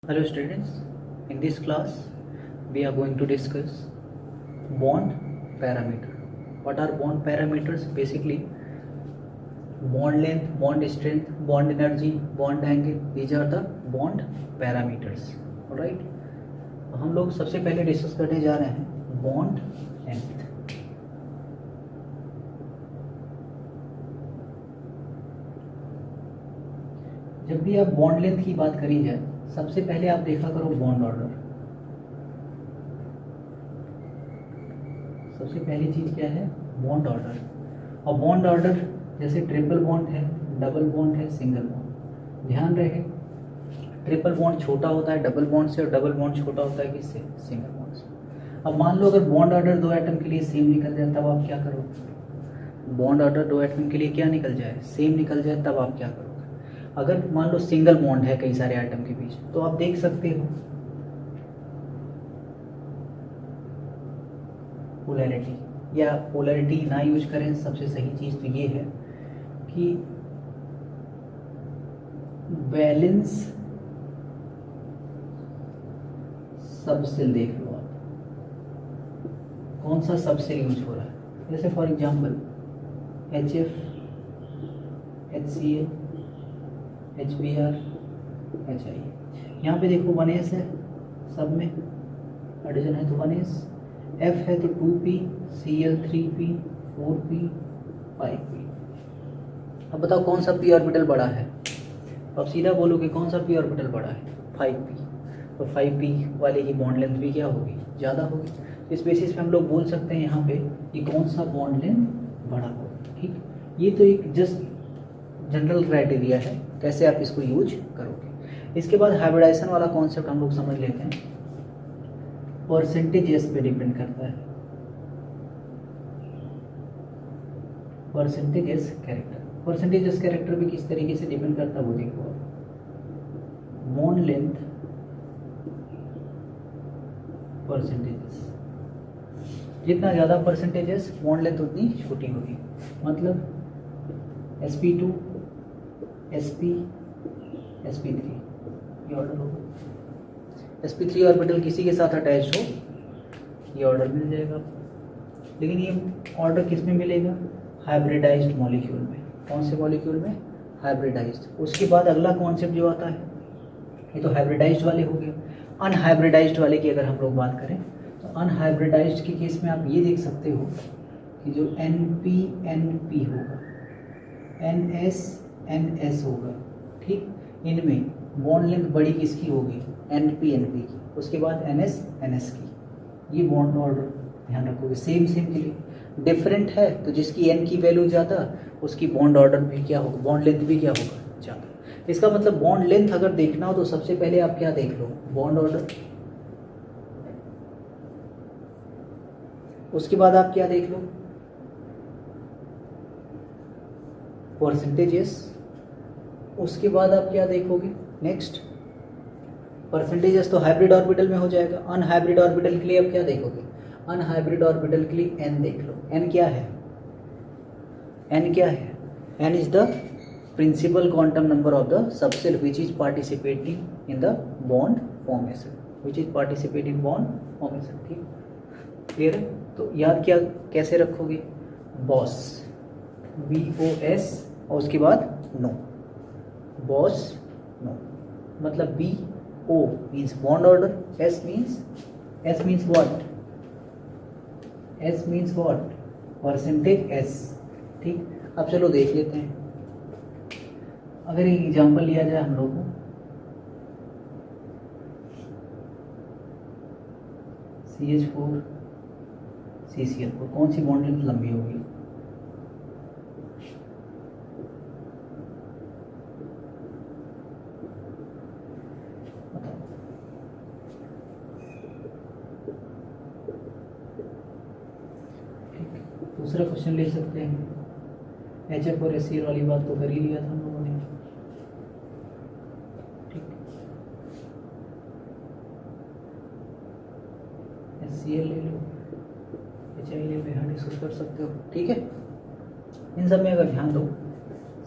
Hello students, in this class we are going to discuss bond parameter. What are bond parameters? Basically bond length, bond strength, bond energy, bond angle, these are the bond parameters. Alright, हम लोग सबसे पहले discuss करने जा रहे हैं bond length. जब भी आप बॉन्ड लेंथ की बात करी जाए, सबसे पहले आप देखा करो बॉन्ड ऑर्डर. सबसे पहली चीज क्या है? Bond order. और बॉन्ड ऑर्डर जैसे ट्रिपल बॉन्ड है, डबल बॉन्ड है, सिंगल बॉन्ड. ध्यान रहे ट्रिपल बॉन्ड छोटा होता है डबल बॉन्ड से, और डबल बॉन्ड छोटा होता है किससे? सिंगल बॉन्ड से. अब मान लो अगर बॉन्ड ऑर्डर दो एटम के लिए सेम निकल जाए, तब आप क्या करोगे? बॉन्ड ऑर्डर दो एटम के लिए क्या निकल जाए? सेम निकल जाए, तब आप क्या करोगे? अगर मान लो सिंगल बॉन्ड है कई सारे एटम के बीच, तो आप देख सकते हो पोलैरिटी, या पोलैरिटी ना यूज करें, सबसे सही चीज तो ये है कि वैलेंस सबसेल देख लो आप, कौन सा सबसेल यूज हो रहा है. जैसे for example HF, HCl, HBr, HI. यहाँ पे देखो 1s है, सब में एडिशन है तो 1s, F है तो 2p, Cl 3p, 4p, 5p. अब बताओ कौन सा p ऑर्बिटल बड़ा है? अब सीधा बोलोगे कौन सा p ऑर्बिटल बड़ा है? 5p. तो 5p वाले की बॉन्ड लेंथ भी क्या होगी? ज़्यादा होगी. इस बेसिस पे हम लोग बोल सकते हैं यहाँ पे कि कौन सा बॉन्ड लेंथ बड़ा होगा. ठीक, ये तो एक जस्ट जनरल क्राइटेरिया है, कैसे आप इसको यूज करोगे. इसके बाद हाइब्रिडाइजेशन वाला कॉन्सेप्ट हम लोग समझ लेते हैं. परसेंटेज पे डिपेंड करता है. परसेंटेज कैरेक्टर, परसेंटेज कैरेक्टर भी किस तरीके से डिपेंड करता है वो देखो. बॉन्ड लेंथ परसेंटेजेस, जितना ज़्यादा परसेंटेजेस बॉन्ड लेंथ उतनी छोटी होगी. मतलब sp2, sp, sp3 ये ऑर्डर होगा. sp3 ऑर्बिटल किसी के साथ अटैच हो, ये ऑर्डर मिल जाएगा. लेकिन ये ऑर्डर किस में मिलेगा? हाइब्रिडाइज्ड मॉलिक्यूल में. कौन से मॉलिक्यूल में? हाइब्रिडाइज्ड. उसके बाद अगला कॉन्सेप्ट जो आता है, ये तो हाइब्रिडाइज्ड वाले हो गए. अनहाइब्रिडाइज्ड वाले की अगर हम लोग बात करें, तो अनहाइब्रिडाइज्ड के केस में आप ये देख सकते हो कि जो NP होगा, NS होगा. ठीक, इनमें बॉन्ड लेंथ बड़ी किसकी होगी? NP की. उसके बाद NS की. ये बॉन्ड ऑर्डर ध्यान रखोगे. सेम के लिए डिफरेंट है तो जिसकी N की वैल्यू ज़्यादा, उसकी बॉन्ड ऑर्डर भी क्या होगा? बॉन्ड लेंथ भी क्या होगा? ज़्यादा. इसका मतलब बॉन्ड लेंथ अगर देखना हो तो सबसे पहले आप क्या देख लो? Bond order. उसके बाद आप क्या देख लो? परसेंटेजेस. उसके बाद आप क्या देखोगे? नेक्स्ट परसेंटेजेस तो हाइब्रिड ऑर्बिटल में हो जाएगा. अनहाइब्रिड ऑर्बिटल के लिए आप क्या देखोगे? अनहाइब्रिड ऑर्बिटल के लिए n देख लो. n क्या है? n क्या है? n is the principal quantum number of the subshell which is participating in the bond formation. Which is participating bond formation. ठीक, क्लियर है? तो याद क्या कैसे रखोगे? बॉस, BOS, और उसके बाद नो. बॉस नो मतलब BO means bond order. S means what? S means what? Percentage S. ठीक, अब चलो देख लेते हैं. अगर एक एग्जांपल लिया जाए हम लोग को, CH4 CCl4, कौन सी बॉन्ड लेंथ लंबी होगी? दूसरा क्वेश्चन ले सकते हैं. HF और HCl वाली बात तो कर ही लिया था हम लोगों ने. ठीक, HCl ले लो, HI ले लो, यहाँ डिस्कस कर सकते हो. ठीक है, इन सब में अगर ध्यान दो,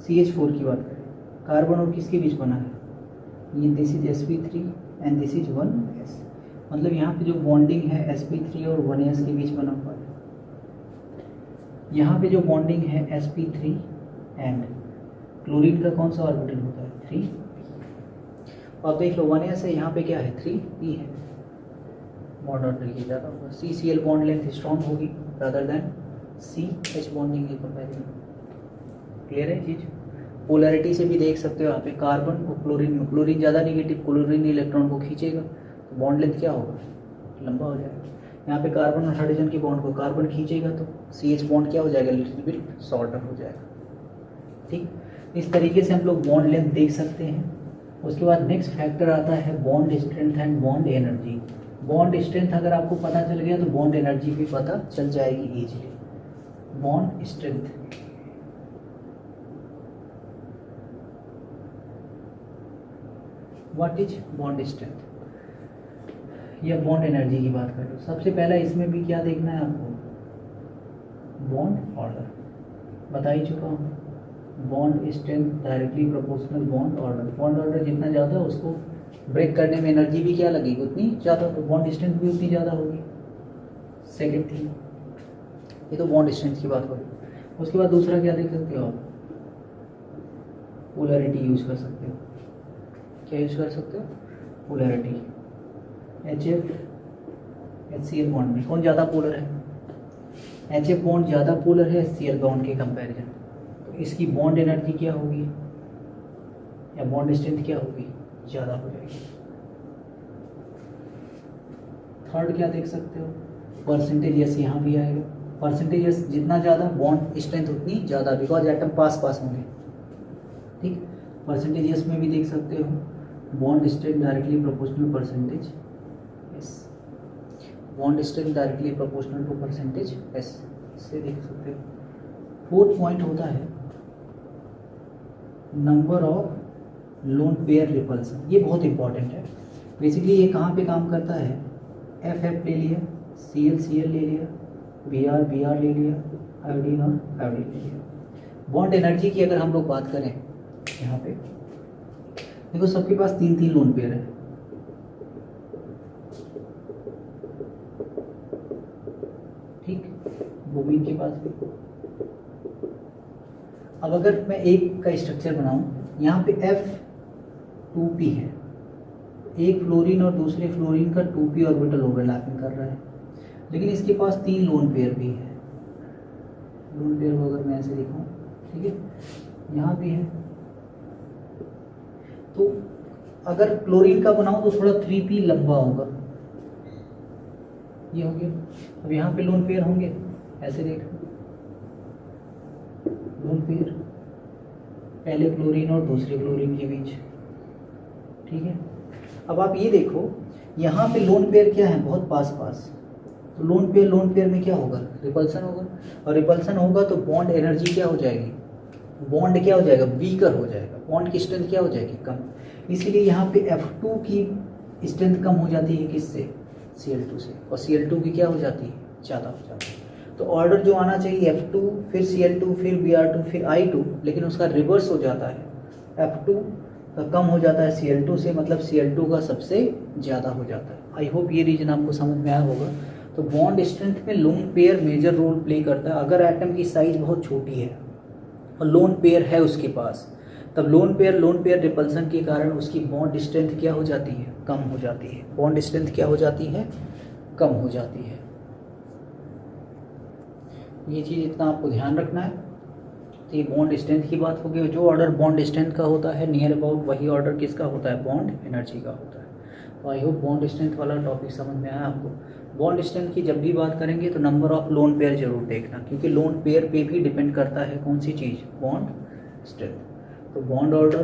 CH4 की बात करें, कार्बन और किसके बीच बना है? ये this is sp3 and this is 1s। मतलब यहाँ पे जो बॉन्डिंग है sp3 और 1s के बीच बना हुआ है। यहाँ पे जो बॉन्डिंग है sp3 एंड क्लोरीन का कौन सा ऑर्बिटल होता है 3p। और देख लो 1s है, यहाँ पे क्या है 3p है। बॉन्ड ऑर्डर ये ज़्यादा होगा, CCl बॉन्ड लेंथ स्ट्रॉन्ग होगी रादर देन CH बॉन्डिंग के कंपेरिजन। क्लियर है चीज़। पोलैरिटी से भी देख सकते हो यहाँ पे कार्बन और क्लोरीन में, क्लोरीन ज़्यादा निगेटिव, क्लोरीन इलेक्ट्रॉन को खींचेगा तो बॉन्ड लेंथ क्या होगा, लंबा हो जाएगा। यहाँ पे कार्बन और हाइड्रोजन की बॉन्ड को कार्बन खींचेगा तो CH बॉन्ड क्या हो जाएगा, लिटिल बिट शॉर्टर हो जाएगा। ठीक, इस तरीके से हम लोग बॉन्ड लेंथ देख सकते हैं। उसके बाद नेक्स्ट फैक्टर आता है bond strength and bond energy. Bond strength अगर आपको पता चल गया तो बॉन्ड एनर्जी भी पता चल जाएगी easily. Bond strength, what is bond strength या बॉन्ड एनर्जी की बात कर लो। सबसे पहला इसमें भी क्या देखना है आपको, बॉन्ड ऑर्डर बता ही चुका हूँ। Bond strength directly proportional bond order. Bond order जितना ज़्यादा उसको ब्रेक करने में एनर्जी भी क्या लगेगी उतनी ज़्यादा, तो बॉन्ड स्ट्रेंथ भी उतनी ज़्यादा होगी। सेकेंड थिंग, ये तो बॉन्ड स्ट्रेंथ की बात करो। उसके बाद दूसरा क्या देख सकते हो आप, पोलैरिटी यूज कर सकते हो। क्या यूज कर सकते हो, पोलैरिटी। HF HCl बॉन्ड में कौन ज़्यादा पोलर है, HF बॉन्ड ज़्यादा पोलर है HCl बॉन्ड के कंपैरिजन, तो इसकी बॉन्ड एनर्जी क्या होगी या बॉन्ड स्ट्रेंथ क्या होगी, ज़्यादा हो जाएगी। थर्ड क्या देख सकते हो, परसेंटेज यस, यहाँ भी आएगा। परसेंटेज यस जितना ज़्यादा बॉन्ड स्ट्रेंथ उतनी ज़्यादा, बिकॉज एटम पास पास होंगे। ठीक, परसेंटेज यस में भी देख सकते हो bond strength directly proportional percentage yes, bond strength directly proportional to percentage S, से देख सकते हो। फोर्थ पॉइंट होता है number of lone pair repulsion. ये बहुत इंपॉर्टेंट है। बेसिकली ये कहाँ पे काम करता है, FF ले लिया, CL ले लिया, BR ले लिया, आयोडीन और आयोडीन ले लिया। बॉन्ड एनर्जी की अगर हम लोग बात करें, यहाँ पे देखो सबके पास 3 लोन पेयर है। ठीक, बोमीन के पास भी। अब अगर मैं एक का स्ट्रक्चर बनाऊं, यहाँ पे F2p है, एक फ्लोरीन और दूसरे फ्लोरीन का 2p ऑर्बिटल ओवरलैपिंग कर रहा है, लेकिन इसके पास 3 लोन पेयर भी है। लोन पेयर को अगर मैं ऐसे दिखाऊं, ठीक है, यहाँ भी है, तो अगर क्लोरीन का बनाऊं तो थोड़ा 3p लंबा होगा, ये हो गया। अब यहाँ पे लोन पेयर होंगे, ऐसे देख लोन पेयर, पहले क्लोरीन और दूसरे क्लोरीन के बीच। ठीक है, अब आप ये देखो यहाँ पे लोन पेयर क्या है, बहुत पास पास, तो लोन पेयर में क्या होगा, रिपल्सन होगा, और रिपल्सन होगा तो बॉन्ड एनर्जी क्या हो जाएगी, बॉन्ड क्या हो जाएगा, वीकर हो जाएगा, बॉन्ड की स्ट्रेंथ क्या हो जाएगी, कम। इसीलिए यहाँ पे F2 की स्ट्रेंथ कम हो जाती है, किससे, Cl2 से, और Cl2 की क्या हो जाती है, ज़्यादा हो जाती है। तो ऑर्डर जो आना चाहिए F2 फिर Cl2 फिर Br2 फिर I2, लेकिन उसका रिवर्स हो जाता है, F2 का कम हो जाता है Cl2 से, मतलब Cl2 का सबसे ज़्यादा हो जाता है। आई होप ये रीजन आपको समझ में आया होगा। तो बॉन्ड स्ट्रेंथ में lone pair major role play करता है। अगर एटम की साइज बहुत छोटी है और लोन पेयर है उसके पास, तब लोन पेयर रिपल्सन के कारण उसकी बॉन्ड स्ट्रेंथ क्या हो जाती है, कम हो जाती है। बॉन्ड स्ट्रेंथ क्या हो जाती है, कम हो जाती है। ये चीज़ इतना आपको ध्यान रखना है। तो ये बॉन्ड स्ट्रेंथ की बात होगी। जो ऑर्डर बॉन्ड स्ट्रेंथ का होता है नियर अबाउट, वही ऑर्डर किसका होता है, बॉन्ड एनर्जी का होता है। तो आई होप बॉन्ड स्ट्रेंथ वाला टॉपिक समझ में आया आपको। बॉन्ड स्ट्रेंथ की जब भी बात करेंगे तो नंबर ऑफ लोन पेयर जरूर देखना, क्योंकि लोन पेयर पे भी डिपेंड करता है कौन सी चीज़, बॉन्ड स्ट्रेंथ। तो बॉन्ड ऑर्डर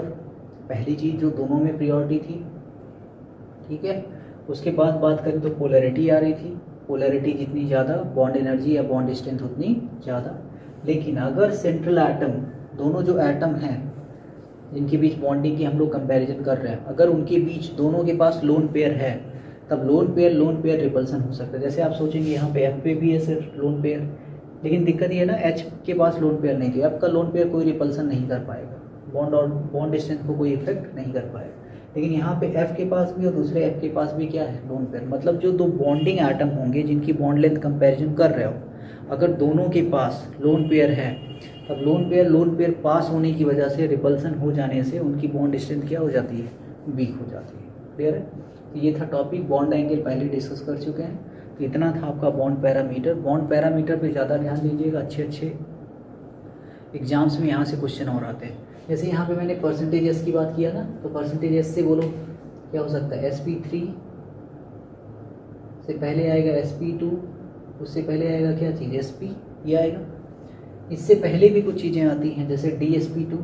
पहली चीज़ जो दोनों में प्रियोरिटी थी, ठीक है। उसके बाद बात करें तो पोलैरिटी आ रही थी, पोलैरिटी जितनी ज़्यादा बॉन्ड एनर्जी या बॉन्ड स्ट्रेंथ उतनी ज़्यादा। लेकिन अगर सेंट्रल एटम, दोनों जो एटम हैं जिनके बीच बॉन्डिंग की हम लोग कंपैरिजन कर रहे हैं, अगर उनके बीच दोनों के पास लोन पेयर है, तब लोन पेयर रिपल्सन हो सकता है। जैसे आप सोचेंगे यहाँ पे F पे भी है सिर्फ लोन पेयर, लेकिन दिक्कत ये है ना H के पास लोन पेयर नहीं थी, F का लोन पेयर कोई रिपल्सन नहीं कर पाएगा, बॉन्ड स्ट्रेंथ को कोई इफेक्ट नहीं कर पाएगा। लेकिन यहाँ पे F के पास भी और दूसरे F के पास भी क्या है, लोन पेयर। मतलब जो दो बॉन्डिंग एटम होंगे जिनकी बॉन्ड लेंथ कंपैरिजन कर रहे हो, अगर दोनों के पास लोन पेयर है, तब लोन पेयर पास होने की वजह से रिपल्सन हो जाने से उनकी बॉन्ड स्ट्रेंथ क्या हो जाती है, वीक हो जाती है। क्लियर है? तो ये था टॉपिक, बॉन्ड एंगल पहले डिस्कस कर चुके हैं। तो इतना था आपका बॉन्ड पैरामीटर। बॉन्ड पैरामीटर पे ज़्यादा ध्यान दीजिएगा, अच्छे एग्जाम्स में यहाँ से क्वेश्चन और आते हैं। जैसे यहाँ पे मैंने परसेंटेज एस की बात किया ना, तो परसेंटेज एस से बोलो क्या हो सकता है, sp3 से पहले आएगा sp2, उससे पहले आएगा क्या चीज़, sp, ये आएगा। इससे पहले भी कुछ चीज़ें आती हैं जैसे dsp2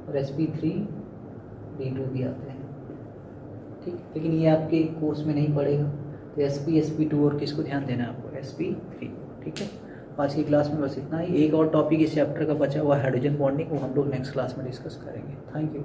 और sp3 d2 भी आते हैं, ठीक। लेकिन ये आपके कोर्स में नहीं पड़ेगा, तो sp sp2 और किसको ध्यान देना है आपको, sp3, ठीक है। आज की क्लास में बस इतना ही। एक और टॉपिक इस चैप्टर का बचा हुआ हाइड्रोजन बॉन्डिंग, वो हम लोग नेक्स्ट क्लास में डिस्कस करेंगे। Thank you.